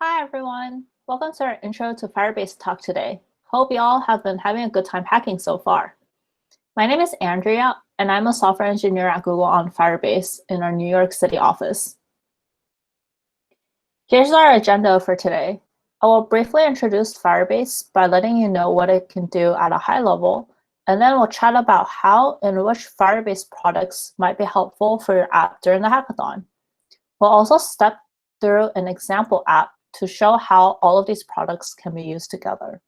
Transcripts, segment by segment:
Hi, everyone. Welcome to our Intro to Firebase talk today. Hope you all have been having a good time hacking so far. My name is Andrea, and I'm a software engineer at Google on Firebase in our New York City office. Here's our agenda for today. I will briefly introduce Firebase by letting you know what it can do at a high level, and then we'll chat about how and which Firebase products might be helpful for your app during the hackathon. We'll also step through an example app to show how all of these products can be used together.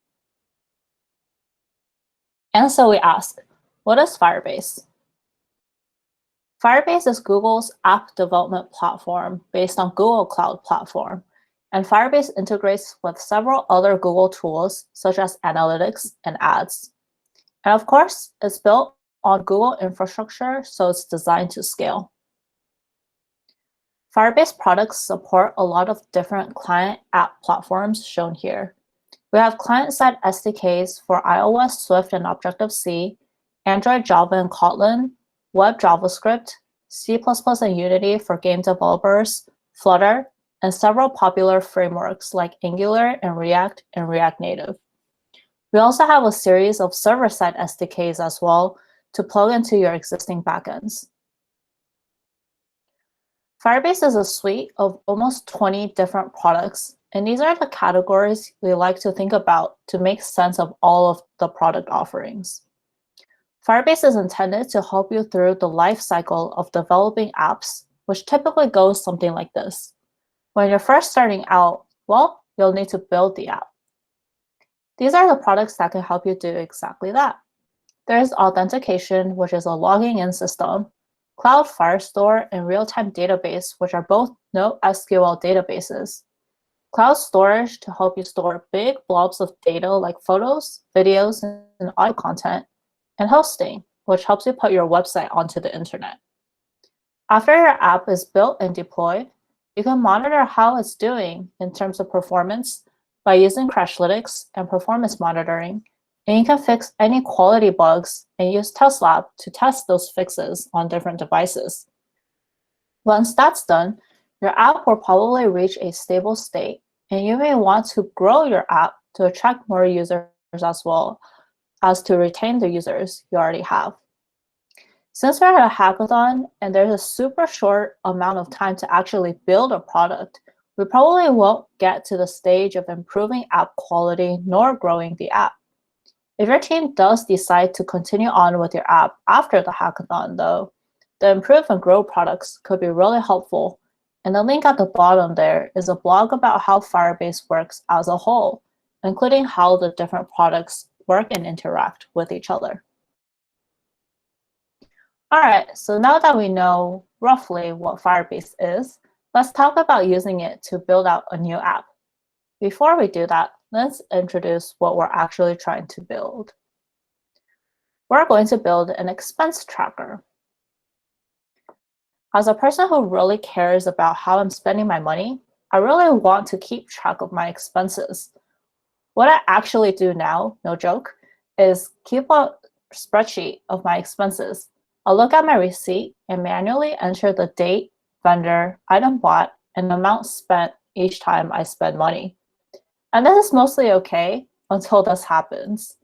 And so we ask, what is Firebase? Firebase is Google's app development platform based on Google Cloud Platform, and Firebase integrates with several other Google tools such as Analytics and Ads. And of course, it's built on Google infrastructure, so it's designed to scale. Firebase products support a lot of different client app platforms shown here. We have client-side SDKs for iOS, Swift, and Objective-C, Android, Java, and Kotlin, Web JavaScript, C++ and Unity for game developers, Flutter, and several popular frameworks like Angular and React Native. We also have a series of server-side SDKs as well to plug into your existing backends. Firebase is a suite of almost 20 different products, and these are the categories we like to think about to make sense of all of the product offerings. Firebase is intended to help you through the life cycle of developing apps, which typically goes something like this. When you're first starting out, well, you'll need to build the app. These are the products that can help you do exactly that. There's Authentication, which is a logging in system, Cloud Firestore, and Real-Time Database, which are both NoSQL databases. Cloud Storage to help you store big blobs of data like photos, videos, and audio content, and Hosting, which helps you put your website onto the internet. After your app is built and deployed, you can monitor how it's doing in terms of performance by using Crashlytics and performance monitoring, and you can fix any quality bugs and use TestLab to test those fixes on different devices. Once that's done, your app will probably reach a stable state, and you may want to grow your app to attract more users as well as to retain the users you already have. Since we're at a hackathon and there's a super short amount of time to actually build a product, we probably won't get to the stage of improving app quality nor growing the app. If your team does decide to continue on with your app after the hackathon, though, the improve and grow products could be really helpful. And the link at the bottom there is a blog about how Firebase works as a whole, including how the different products work and interact with each other. All right, so now that we know roughly what Firebase is, let's talk about using it to build out a new app. Before we do that, let's introduce what we're actually trying to build. We're going to build an expense tracker. As a person who really cares about how I'm spending my money, I really want to keep track of my expenses. What I actually do now, no joke, is keep a spreadsheet of my expenses. I'll look at my receipt and manually enter the date, vendor, item bought, and amount spent each time I spend money. And this is mostly okay until this happens.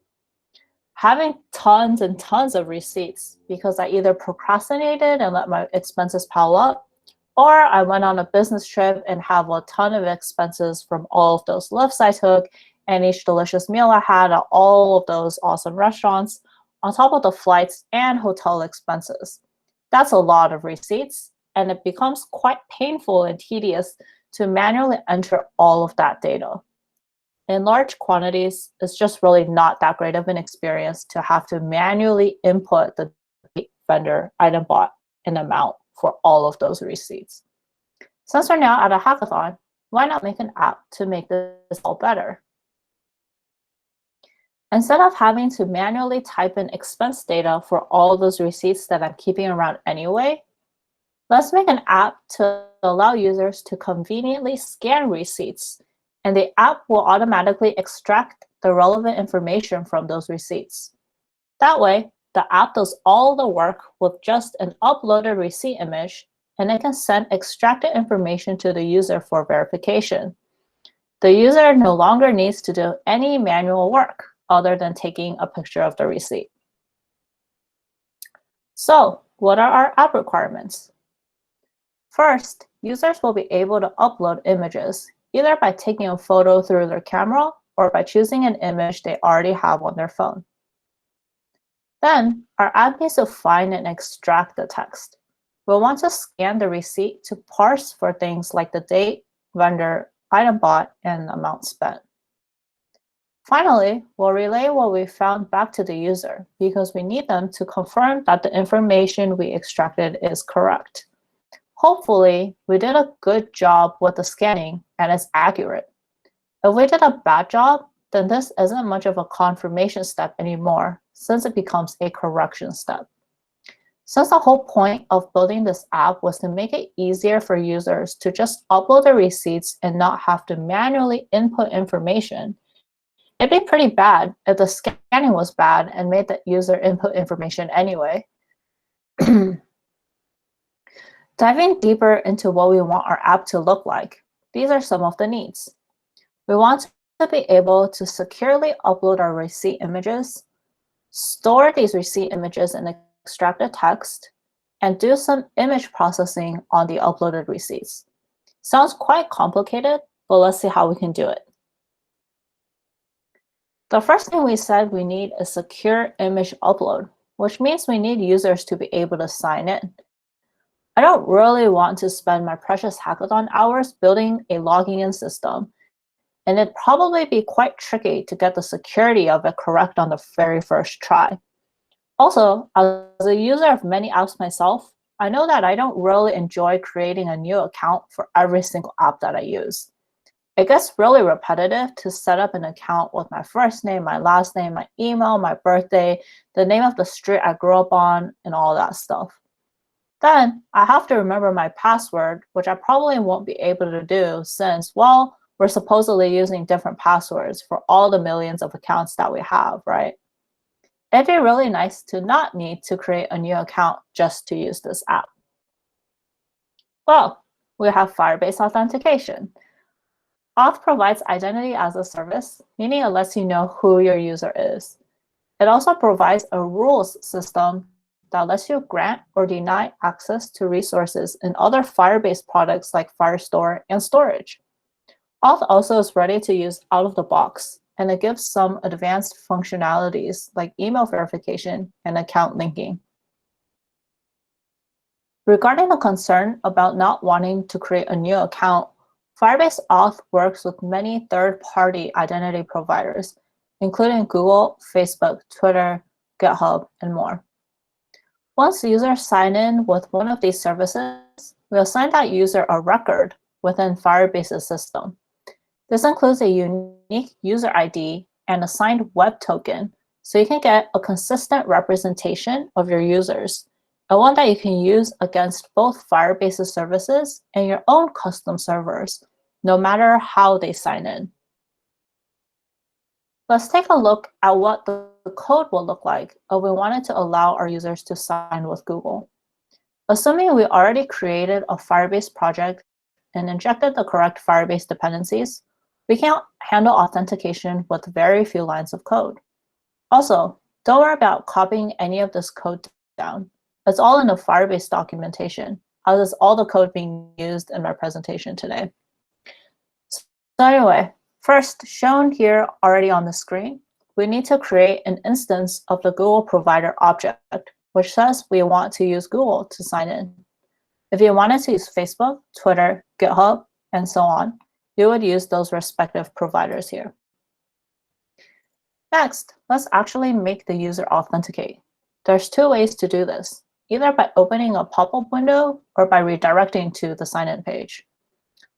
Having tons and tons of receipts because I either procrastinated and let my expenses pile up, or I went on a business trip and have a ton of expenses from all of those lifts I took and each delicious meal I had at all of those awesome restaurants, on top of the flights and hotel expenses. That's a lot of receipts, and it becomes quite painful and tedious to manually enter all of that data. In large quantities, it's just really not that great of an experience to have to manually input the vendor, item bought, and amount for all of those receipts. Since we're now at a hackathon, why not make an app to make this all better? Instead of having to manually type in expense data for all those receipts that I'm keeping around anyway, let's make an app to allow users to conveniently scan receipts, and the app will automatically extract the relevant information from those receipts. That way, the app does all the work with just an uploaded receipt image, and it can send extracted information to the user for verification. The user no longer needs to do any manual work other than taking a picture of the receipt. So, what are our app requirements? First, users will be able to upload images, either by taking a photo through their camera or by choosing an image they already have on their phone. Then, our app needs to find and extract the text. We'll want to scan the receipt to parse for things like the date, vendor, item bought, and amount spent. Finally, we'll relay what we found back to the user because we need them to confirm that the information we extracted is correct. Hopefully, we did a good job with the scanning and it's accurate. If we did a bad job, then this isn't much of a confirmation step anymore, since it becomes a correction step. Since the whole point of building this app was to make it easier for users to just upload the receipts and not have to manually input information, it'd be pretty bad if the scanning was bad and made the user input information anyway. Diving deeper into what we want our app to look like, these are some of the needs. We want to be able to securely upload our receipt images, store these receipt images and extract the text, and do some image processing on the uploaded receipts. Sounds quite complicated, but let's see how we can do it. The first thing we said we need is secure image upload, which means we need users to be able to sign in. I don't really want to spend my precious hackathon hours building a logging in system, and it'd probably be quite tricky to get the security of it correct on the very first try. Also, as a user of many apps myself, I know that I don't really enjoy creating a new account for every single app that I use. It gets really repetitive to set up an account with my first name, my last name, my email, my birthday, the name of the street I grew up on, and all that stuff. Then I have to remember my password, which I probably won't be able to do since, well, we're supposedly using different passwords for all the millions of accounts that we have, right? It'd be really nice to not need to create a new account just to use this app. Well, we have Firebase Authentication. Auth provides identity as a service, meaning it lets you know who your user is. It also provides a rules system that lets you grant or deny access to resources in other Firebase products like Firestore and storage. Auth also is ready to use out of the box, and it gives some advanced functionalities like email verification and account linking. Regarding the concern about not wanting to create a new account, Firebase Auth works with many third-party identity providers, including Google, Facebook, Twitter, GitHub, and more. Once users sign in with one of these services, we assign that user a record within Firebase's system. This includes a unique user ID and a signed web token, so you can get a consistent representation of your users, and one that you can use against both Firebase's services and your own custom servers, no matter how they sign in. Let's take a look at what the code will look like if we wanted to allow our users to sign with Google. Assuming we already created a Firebase project and injected the correct Firebase dependencies, we can handle authentication with very few lines of code. Also, don't worry about copying any of this code down. It's all in the Firebase documentation, as is all the code being used in my presentation today. So anyway, first, shown here already on the screen, we need to create an instance of the Google Provider object, which says we want to use Google to sign in. If you wanted to use Facebook, Twitter, GitHub, and so on, you would use those respective providers here. Next, let's actually make the user authenticate. There's two ways to do this, either by opening a pop-up window or by redirecting to the sign-in page.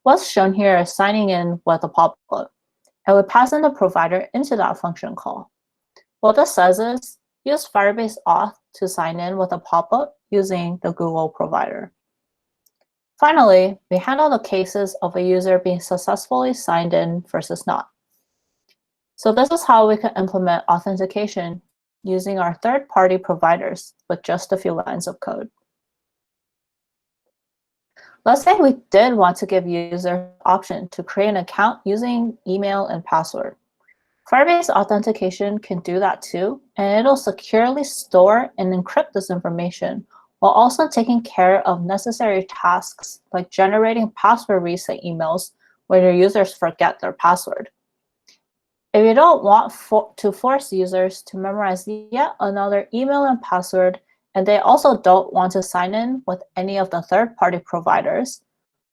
What's shown here is signing in with a pop-up, and we pass in the provider into that function call. What this says is, use Firebase Auth to sign in with a pop-up using the Google provider. Finally, we handle the cases of a user being successfully signed in versus not. So this is how we can implement authentication using our third-party providers with just a few lines of code. Let's say we did want to give users the option to create an account using email and password. Firebase Authentication can do that too, and it'll securely store and encrypt this information while also taking care of necessary tasks like generating password reset emails when your users forget their password. If you don't want to force users to memorize yet another email and password, and they also don't want to sign in with any of the third-party providers,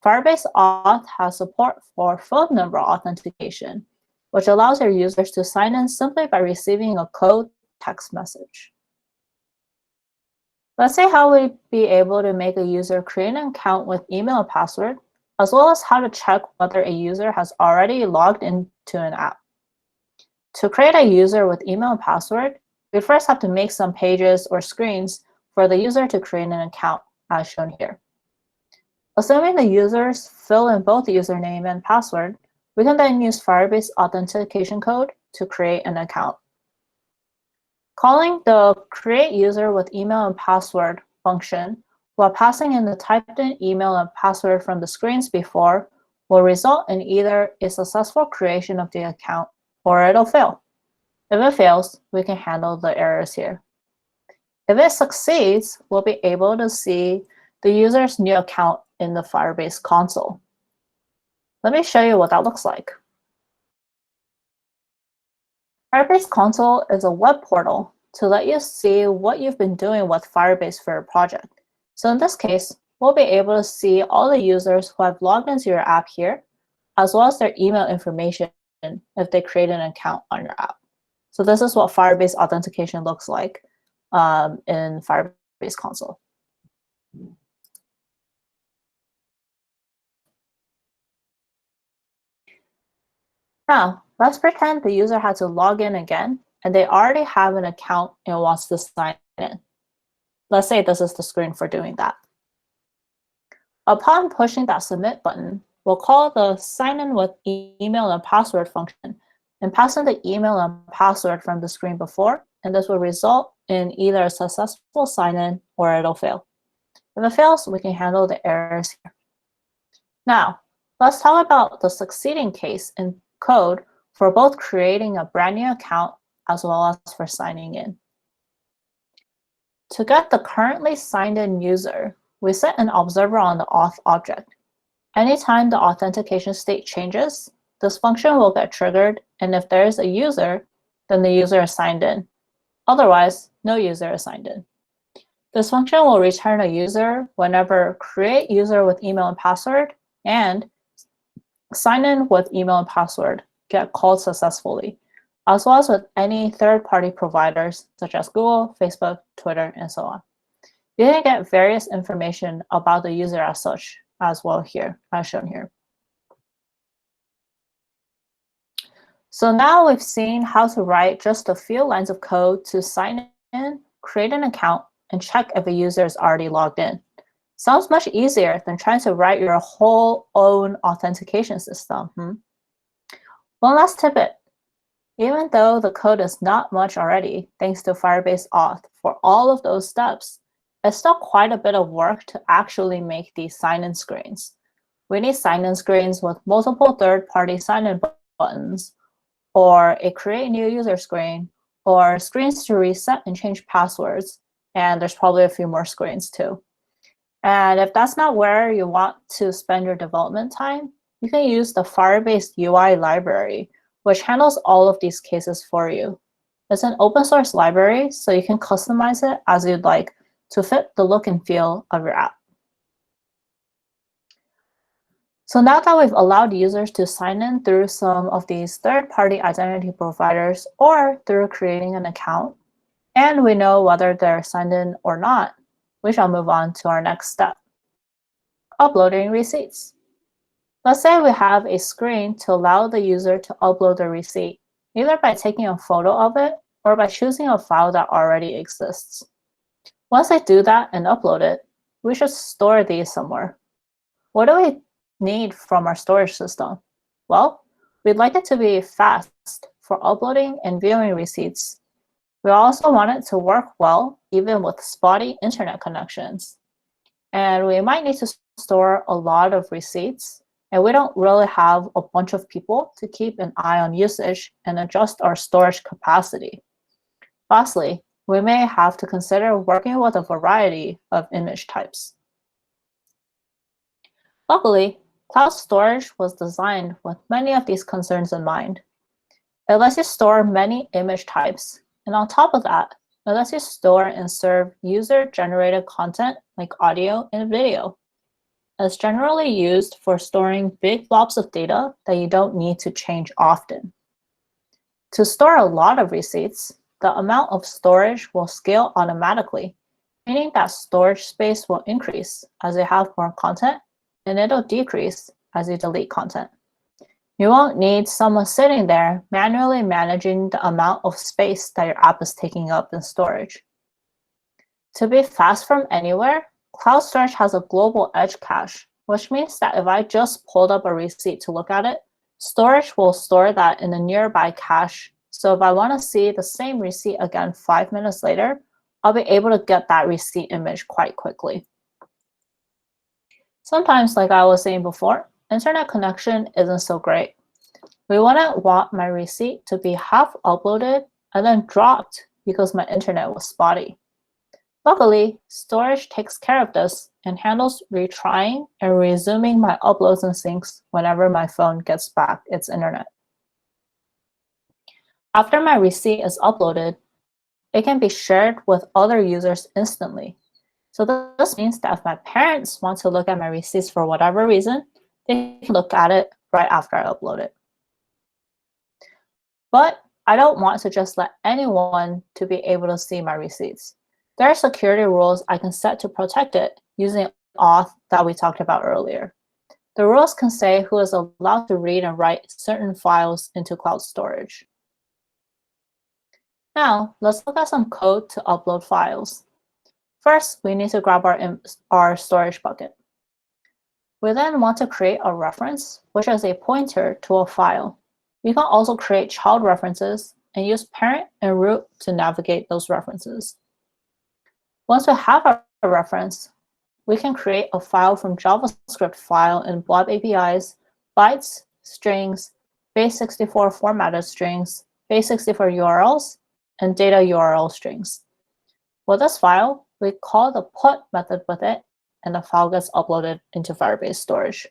Firebase Auth has support for phone number authentication, which allows your users to sign in simply by receiving a code text message. Let's see how we'd be able to make a user create an account with email and password, as well as how to check whether a user has already logged into an app. To create a user with email and password, we first have to make some pages or screens for the user to create an account, as shown here. Assuming the users fill in both username and password, we can then use Firebase Authentication code to create an account. Calling the create user with email and password function while passing in the typed in email and password from the screens before will result in either a successful creation of the account or it'll fail. If it fails, we can handle the errors here. If it succeeds, we'll be able to see the user's new account in the Firebase Console. Let me show you what that looks like. Firebase Console is a web portal to let you see what you've been doing with Firebase for your project. So in this case, we'll be able to see all the users who have logged into your app here, as well as their email information if they create an account on your app. So this is what Firebase Authentication looks like in Firebase Console. Now, let's pretend the user had to log in again, and they already have an account and wants to sign in. Let's say this is the screen for doing that. Upon pushing that submit button, we'll call the sign in with email and password function and pass in the email and password from the screen before, and this will result in either a successful sign in or it'll fail. If it fails, we can handle the errors here. Now, let's talk about the succeeding case in code for both creating a brand new account as well as for signing in. To get the currently signed in user, we set an observer on the auth object. Anytime the authentication state changes, this function will get triggered, and if there is a user, then the user is signed in. Otherwise, no user is signed in. This function will return a user whenever create user with email and password and sign in with email and password get called successfully, as well as with any third-party providers such as Google, Facebook, Twitter, and so on. You can get various information about the user as such as well here, as shown here. So now we've seen how to write just a few lines of code to sign in, create an account, and check if a user is already logged in. Sounds much easier than trying to write your whole own authentication system. One last tidbit. Even though the code is not much already, thanks to Firebase Auth for all of those steps, it's still quite a bit of work to actually make these sign-in screens. We need sign-in screens with multiple third-party sign-in buttons, or a create new user screen, or screens to reset and change passwords, and there's probably a few more screens too. And if that's not where you want to spend your development time, you can use the Firebase Ui Library, which handles all of these cases for you. It's an open source library, so you can customize it as you'd like to fit the look and feel of your app. So now that we've allowed users to sign in through some of these third-party identity providers or through creating an account, and we know whether they're signed in or not, we shall move on to our next step, uploading receipts. Let's say we have a screen to allow the user to upload the receipt, either by taking a photo of it or by choosing a file that already exists. Once they do that and upload it, we should store these somewhere. What do we need from our storage system? Well, we'd like it to be fast for uploading and viewing receipts. We also want it to work well, even with spotty internet connections. and we might need to store a lot of receipts, and we don't really have a bunch of people to keep an eye on usage and adjust our storage capacity. Lastly, we may have to consider working with a variety of image types. Luckily, cloud storage was designed with many of these concerns in mind. It lets you store many image types, and on top of that, it lets you store and serve user-generated content like audio and video. It's generally used for storing big blobs of data that you don't need to change often. To store a lot of receipts, the amount of storage will scale automatically, meaning that storage space will increase as you have more content, and it'll decrease as you delete content. You won't need someone sitting there manually managing the amount of space that your app is taking up in storage. To be fast from anywhere, cloud storage has a global edge cache, which means that if I just pulled up a receipt to look at it, storage will store that in a nearby cache. So if I want to see the same receipt again 5 minutes later, I'll be able to get that receipt image quite quickly. Sometimes, like I was saying before, internet connection isn't so great. We wouldn't want my receipt to be half uploaded and then dropped because my internet was spotty. Luckily, storage takes care of this and handles retrying and resuming my uploads and syncs whenever my phone gets back its internet. After my receipt is uploaded, it can be shared with other users instantly. So this means that if my parents want to look at my receipts for whatever reason, they can look at it right after I upload it. But I don't want to just let anyone to be able to see my receipts. There are security rules I can set to protect it using auth that we talked about earlier. The rules can say who is allowed to read and write certain files into cloud storage. Now, let's look at some code to upload files. First, we need to grab our storage bucket. We then want to create a reference, which is a pointer to a file. You can also create child references and use parent and root to navigate those references. Once we have a reference, we can create a file from JavaScript file in blob APIs, bytes, strings, base64 formatted strings, base64 URLs, and data URL strings. With this file, we call the put method with it, and the file gets uploaded into Firebase storage.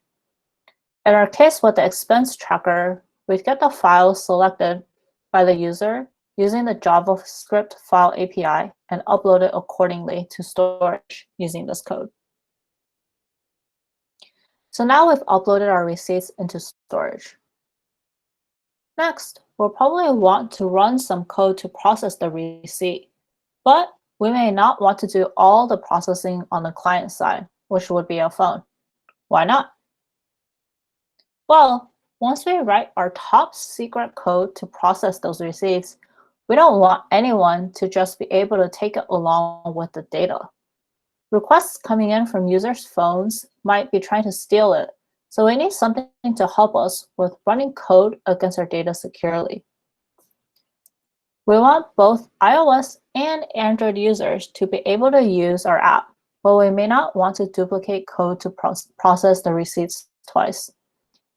In our case with the expense tracker, we get the file selected by the user using the JavaScript file API and upload it accordingly to storage using this code. So now we've uploaded our receipts into storage. Next, we'll probably want to run some code to process the receipt, but we may not want to do all the processing on the client side, which would be a phone. Why not? Well, once we write our top secret code to process those receipts, we don't want anyone to just be able to take it along with the data. Requests coming in from users' phones might be trying to steal it, so we need something to help us with running code against our data securely. We want both iOS and Android users to be able to use our app, but we may not want to duplicate code to process the receipts twice.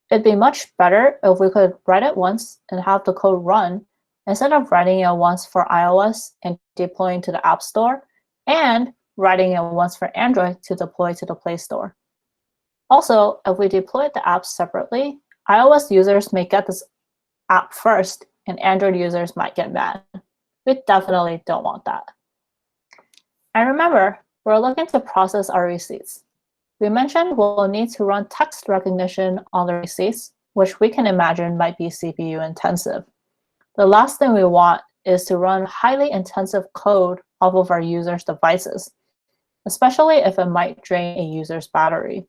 It'd be much better if we could write it once and have the code run instead of writing it once for iOS and deploying to the App Store, and writing it once for Android to deploy to the Play Store. Also, if we deploy the apps separately, iOS users may get this app first, and Android users might get mad. We definitely don't want that. And remember, we're looking to process our receipts. We mentioned we'll need to run text recognition on the receipts, which we can imagine might be CPU intensive. The last thing we want is to run highly intensive code off of our users' devices, especially if it might drain a user's battery.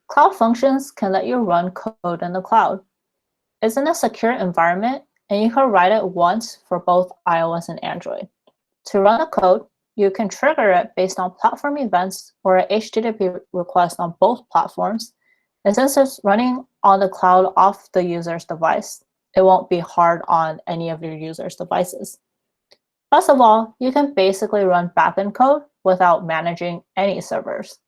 Cloud Functions can let you run code in the cloud. It's in a secure environment, and you can write it once for both iOS and Android. To run the code, you can trigger it based on platform events or a HTTP request on both platforms. And since it's running on the cloud off the user's device, it won't be hard on any of your users' devices. First of all, you can basically run backend code without managing any servers.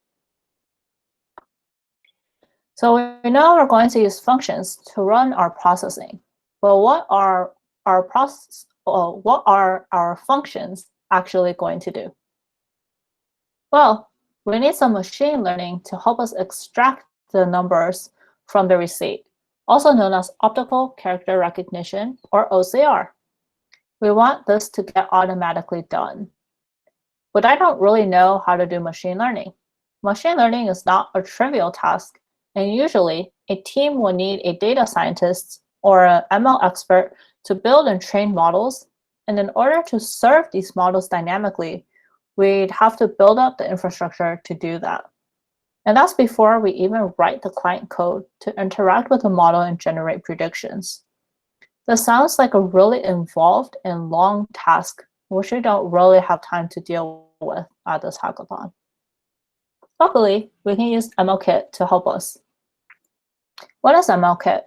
So we know we're going to use functions to run our processing, but what are our functions actually going to do? Well, we need some machine learning to help us extract the numbers from the receipt, also known as optical character recognition, or OCR. We want this to get automatically done. But I don't really know how to do machine learning. Machine learning is not a trivial task, and usually a team will need a data scientist or an ML expert to build and train models. And in order to serve these models dynamically, we'd have to build up the infrastructure to do that. And that's before we even write the client code to interact with the model and generate predictions. This sounds like a really involved and long task, which we don't really have time to deal with at this hackathon. Luckily, we can use MLKit to help us. What is MLKit?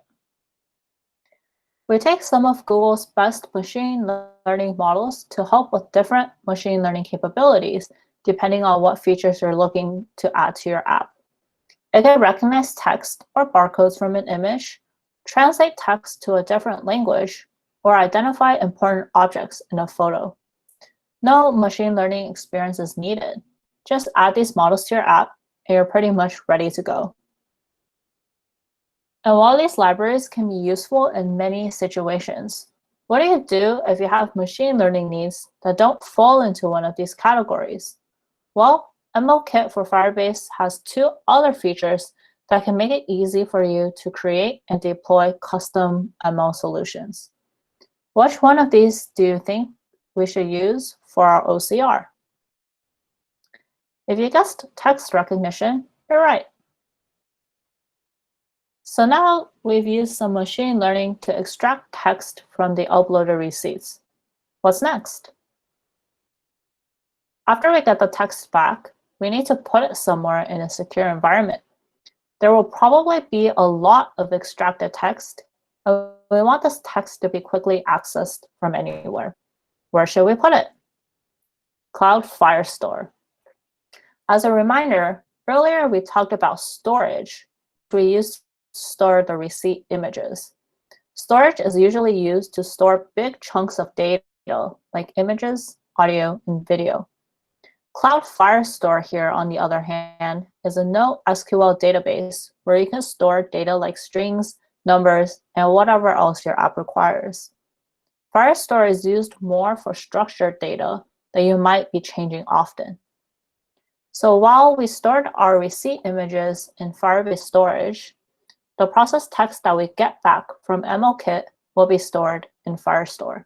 We take some of Google's best machine learning models to help with different machine learning capabilities, depending on what features you're looking to add to your app. It can recognize text or barcodes from an image, translate text to a different language, or identify important objects in a photo. No machine learning experience is needed. Just add these models to your app, and you're pretty much ready to go. And while these libraries can be useful in many situations, what do you do if you have machine learning needs that don't fall into one of these categories? Well, MLKit for Firebase has two other features that can make it easy for you to create and deploy custom ML solutions. Which one of these do you think we should use for our OCR? If you guessed text recognition, you're right. So now we've used some machine learning to extract text from the uploaded receipts. What's next? After we get the text back, we need to put it somewhere in a secure environment. There will probably be a lot of extracted text, and we want this text to be quickly accessed from anywhere. Where should we put it? Cloud Firestore. As a reminder, earlier we talked about storage. We used to store the receipt images. Storage is usually used to store big chunks of data, like images, audio, and video. Cloud Firestore here, on the other hand, is a NoSQL database where you can store data like strings, numbers, and whatever else your app requires. Firestore is used more for structured data that you might be changing often. So while we stored our receipt images in Firebase storage, the processed text that we get back from MLKit will be stored in Firestore.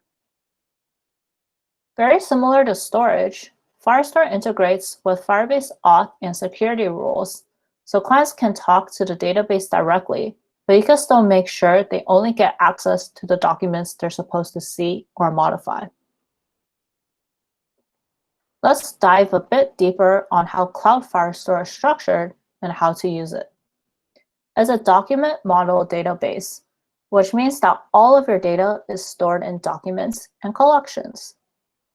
Very similar to storage, Firestore integrates with Firebase Auth and security rules, so clients can talk to the database directly, but you can still make sure they only get access to the documents they're supposed to see or modify. Let's dive a bit deeper on how Cloud Firestore is structured and how to use it. It's a document model database, which means that all of your data is stored in documents and collections.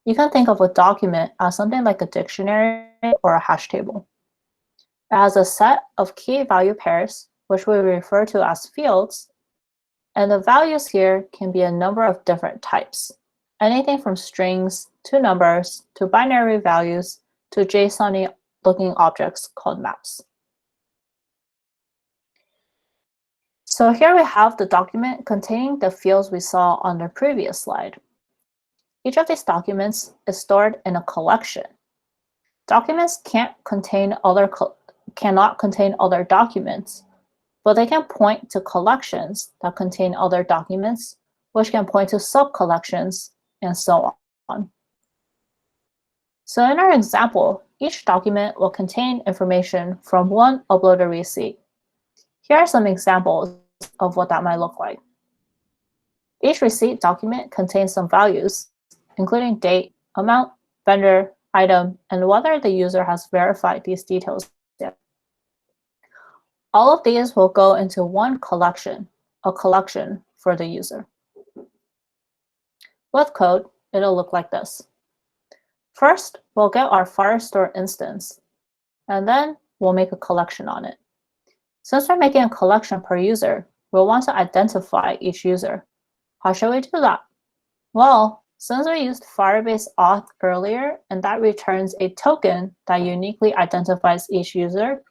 You can think of a document as something like a dictionary or a hash table. It has a set of key value pairs, which we refer to as fields, and the values here can be a number of different types, anything from strings to numbers to binary values to JSON-looking objects called maps. So here we have the document containing the fields we saw on the previous slide. Each of these documents is stored in a collection. Documents cannot contain other documents, but they can point to collections that contain other documents, which can point to sub-collections, and so on. So in our example, each document will contain information from one uploaded receipt. Here are some examples of what that might look like. Each receipt document contains some values, including date, amount, vendor, item, and whether the user has verified these details yet. All of these will go into one collection, a collection for the user. With code, it'll look like this. First, we'll get our Firestore instance, and then we'll make a collection on it. Since we're making a collection per user, we'll want to identify each user. How shall we do that? Well, since we used Firebase Auth earlier, and that returns a token that uniquely identifies each user,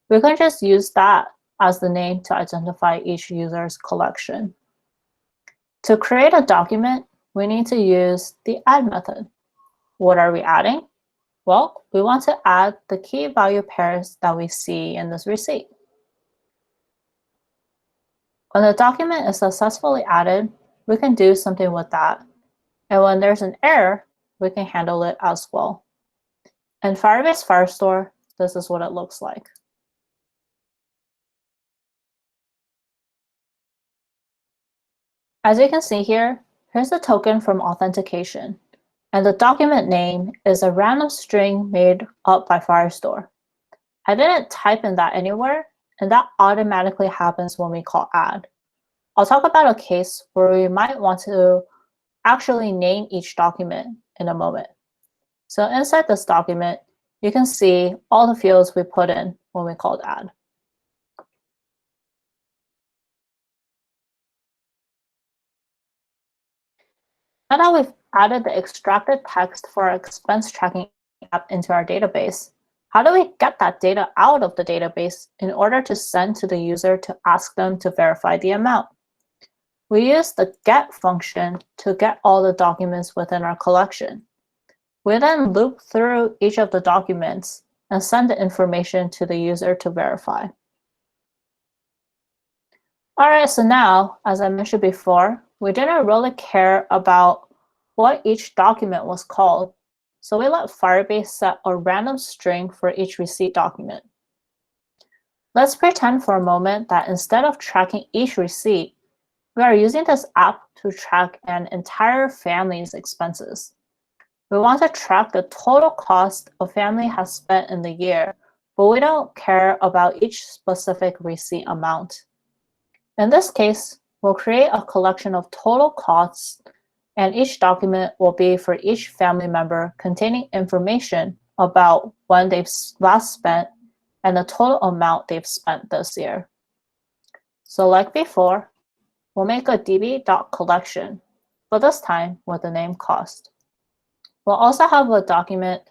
we can just use that as the name to identify each user's collection. To create a document, we need to use the add method. What are we adding? Well, we want to add the key value pairs that we see in this receipt. When the document is successfully added, we can do something with that. And when there's an error, we can handle it as well. In Firebase Firestore, this is what it looks like. As you can see here, here's the token from Authentication. And the document name is a random string made up by Firestore. I didn't type in that anywhere, and that automatically happens when we call add. I'll talk about a case where we might want to actually name each document in a moment. So inside this document, you can see all the fields we put in when we called add. Now that we've added the extracted text for our expense tracking app into our database, how do we get that data out of the database in order to send to the user to ask them to verify the amount? We use the get function to get all the documents within our collection. We then loop through each of the documents and send the information to the user to verify. All right, so now, as I mentioned before, we didn't really care about what each document was called, so we let Firebase set a random string for each receipt document. Let's pretend for a moment that instead of tracking each receipt, we are using this app to track an entire family's expenses. We want to track the total cost a family has spent in the year, but we don't care about each specific receipt amount. In this case, we'll create a collection of total costs, and each document will be for each family member containing information about when they've last spent and the total amount they've spent this year. So like before, we'll make a db.collection, but this time with the name cost. We'll also have a document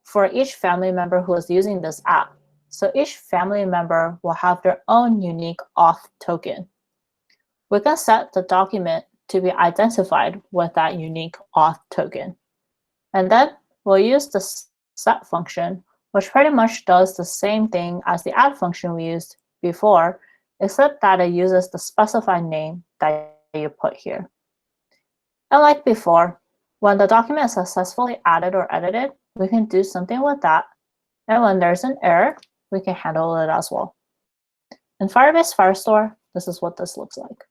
for each family member who is using this app. So each family member will have their own unique auth token. We can set the document to be identified with that unique auth token. And then we'll use the set function, which pretty much does the same thing as the add function we used before, except that it uses the specified name that you put here. And like before, when the document is successfully added or edited, we can do something with that. And when there's an error, we can handle it as well. In Firebase Firestore, this is what this looks like.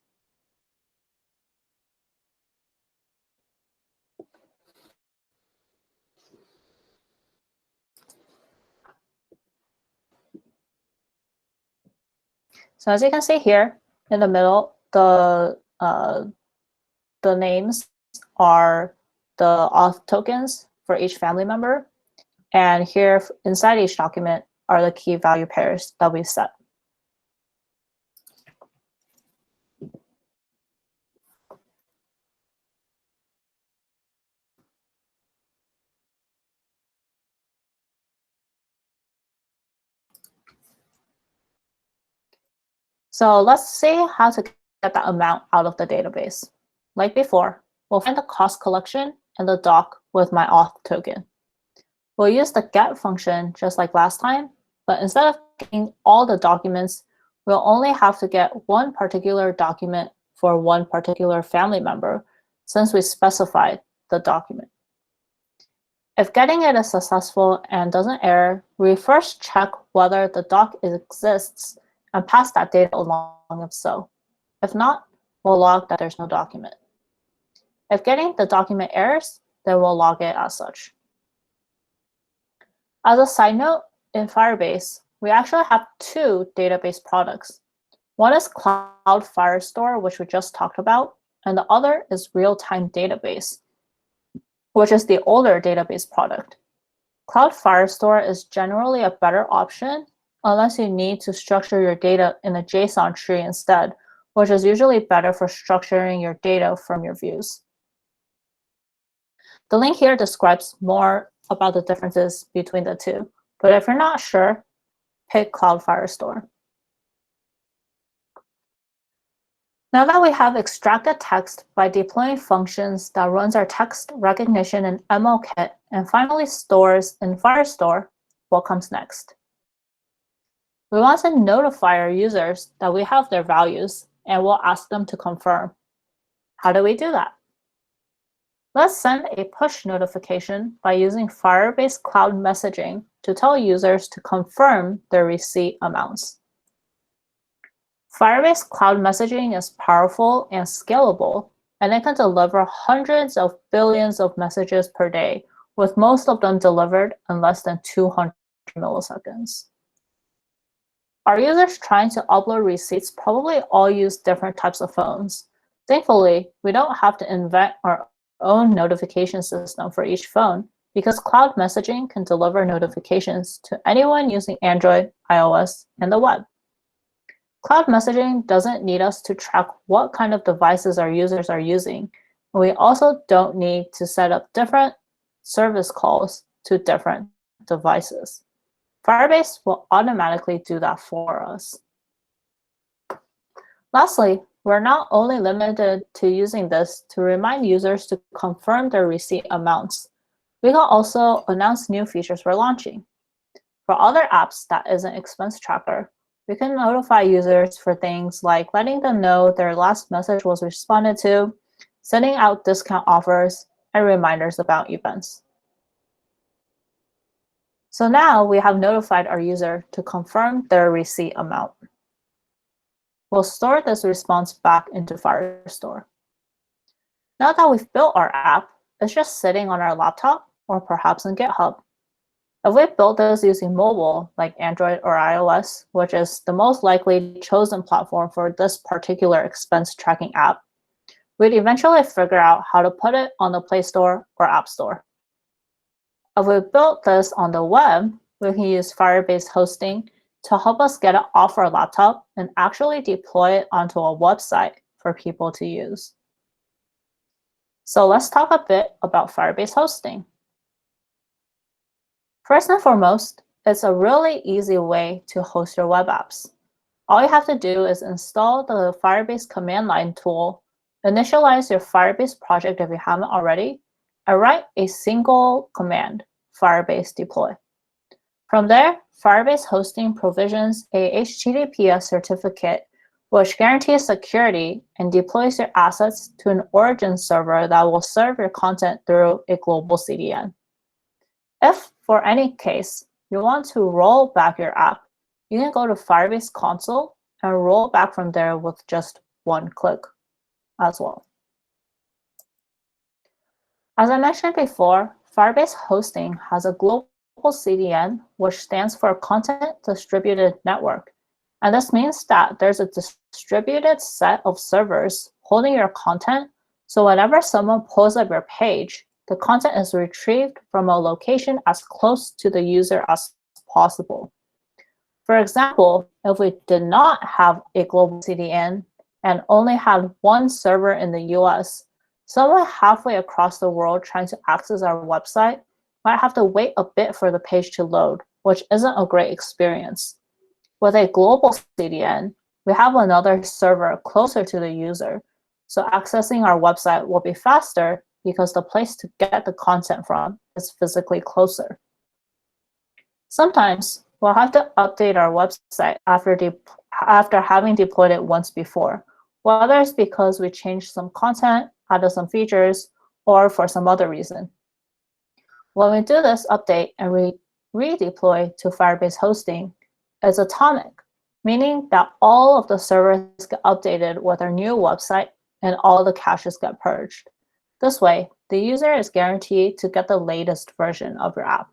So as you can see here, in the middle, the names are the auth tokens for each family member. And here inside each document are the key value pairs that we set. So let's see how to get that amount out of the database. Like before, we'll find the cost collection and the doc with my auth token. We'll use the get function just like last time, but instead of getting all the documents, we'll only have to get one particular document for one particular family member since we specified the document. If getting it is successful and doesn't error, we first check whether the doc exists and pass that data along if so. If not, we'll log that there's no document. If getting the document errors, then we'll log it as such. As a side note, in Firebase, we actually have two database products. One is Cloud Firestore, which we just talked about, and the other is Real-Time Database. which is the older database product. Cloud Firestore is generally a better option unless you need to structure your data in a JSON tree instead, which is usually better for structuring your data from your views. The link here describes more about the differences between the two, but if you're not sure, pick Cloud Firestore. Now that we have extracted text by deploying functions that runs our text recognition in MLKit and finally stores in Firestore, what comes next? We want to notify our users that we have their values, and we'll ask them to confirm. How do we do that? Let's send a push notification by using Firebase Cloud Messaging to tell users to confirm their receipt amounts. Firebase Cloud Messaging is powerful and scalable, and it can deliver hundreds of billions of messages per day, with most of them delivered in less than 200 milliseconds. Our users trying to upload receipts probably all use different types of phones. Thankfully, we don't have to invent our own notification system for each phone because cloud messaging can deliver notifications to anyone using Android, iOS, and the web. Cloud messaging doesn't need us to track what kind of devices our users are using, and we also don't need to set up different service calls to different devices. Firebase will automatically do that for us. Lastly, we're not only limited to using this to remind users to confirm their receipt amounts, we can also announce new features we're launching. For other apps that isn't expense tracker, we can notify users for things like letting them know their last message was responded to, sending out discount offers, and reminders about events. So now we have notified our user to confirm their receipt amount. We'll store this response back into Firestore. Now that we've built our app, it's just sitting on our laptop or perhaps in GitHub. If we built this using mobile, like Android or iOS, which is the most likely chosen platform for this particular expense tracking app, we'd eventually figure out how to put it on the Play Store or App Store. If we built this on the web, we can use Firebase Hosting to help us get it off our laptop and actually deploy it onto a website for people to use. So let's talk a bit about Firebase Hosting. First and foremost, it's a really easy way to host your web apps. All you have to do is install the Firebase command line tool, initialize your Firebase project if you haven't already, and write a single command, Firebase Deploy. From there, Firebase Hosting provisions a HTTPS certificate which guarantees security and deploys your assets to an origin server that will serve your content through a global CDN. If, for any case, you want to roll back your app, you can go to Firebase Console and roll back from there with just one click as well. As I mentioned before, Firebase Hosting has a global CDN, which stands for Content Distributed Network. And this means that there's a distributed set of servers holding your content, so whenever someone pulls up your page, the content is retrieved from a location as close to the user as possible. For example, if we did not have a global CDN and only had one server in the US, someone halfway across the world trying to access our website might have to wait a bit for the page to load, which isn't a great experience. With a global CDN, we have another server closer to the user, so accessing our website will be faster because the place to get the content from is physically closer. Sometimes we'll have to update our website after having deployed it once before, whether it's because we changed some content, added some features, or for some other reason. When we do this update and we redeploy to Firebase Hosting, it's atomic, meaning that all of the servers get updated with our new website and all the caches get purged. This way, the user is guaranteed to get the latest version of your app.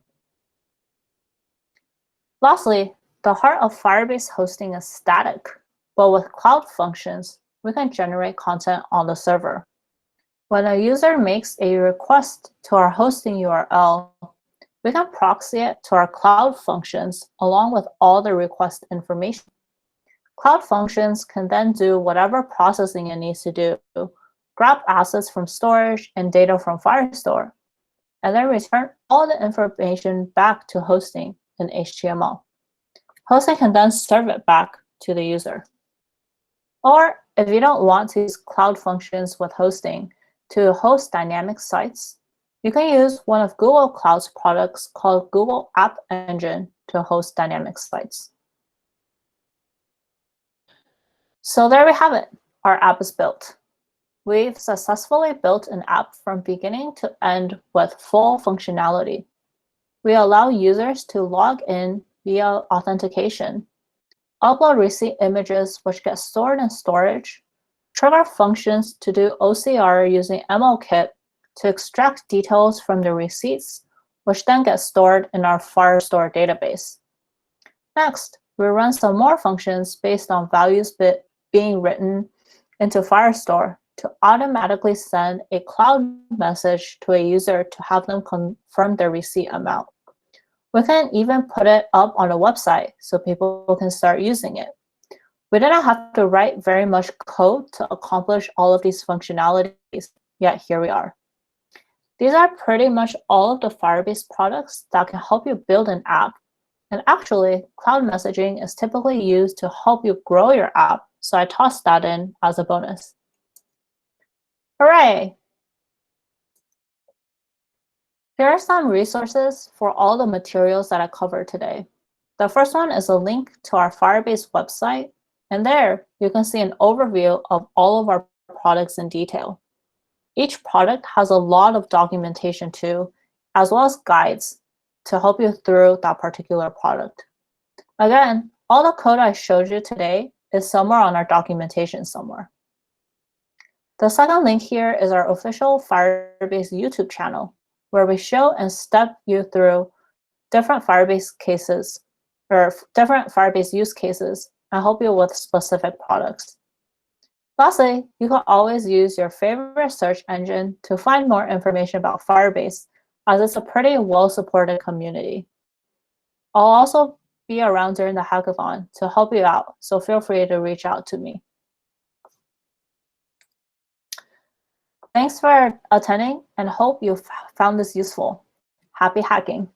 Lastly, the heart of Firebase Hosting is static, but with cloud functions, we can generate content on the server. When a user makes a request to our hosting URL, we can proxy it to our Cloud Functions along with all the request information. Cloud Functions can then do whatever processing it needs to do, grab assets from storage and data from Firestore, and then return all the information back to hosting in HTML. Hosting can then serve it back to the user. Or if you don't want to use Cloud Functions with hosting to host dynamic sites, you can use one of Google Cloud's products called Google App Engine to host dynamic sites. So there we have it. Our app is built. We've successfully built an app from beginning to end with full functionality. We allow users to log in via authentication, upload receipt images which get stored in storage, trigger functions to do OCR using MLKit to extract details from the receipts, which then get stored in our Firestore database. Next, we run some more functions based on values being written into Firestore to automatically send a cloud message to a user to have them confirm their receipt amount. We can even put it up on a website so people can start using it. We didn't have to write very much code to accomplish all of these functionalities, yet here we are. These are pretty much all of the Firebase products that can help you build an app. And actually, cloud messaging is typically used to help you grow your app, so I tossed that in as a bonus. Hooray! Here are some resources for all the materials that I covered today. The first one is a link to our Firebase website, and there you can see an overview of all of our products in detail. Each product has a lot of documentation too, as well as guides to help you through that particular product. Again, all the code I showed you today is somewhere on our documentation somewhere. The second link here is our official Firebase YouTube channel, where we show and step you through different Firebase cases or different Firebase use cases and help you with specific products. Lastly, you can always use your favorite search engine to find more information about Firebase, as it's a pretty well-supported community. I'll also be around during the hackathon to help you out, so feel free to reach out to me. Thanks for attending and hope you found this useful. Happy hacking!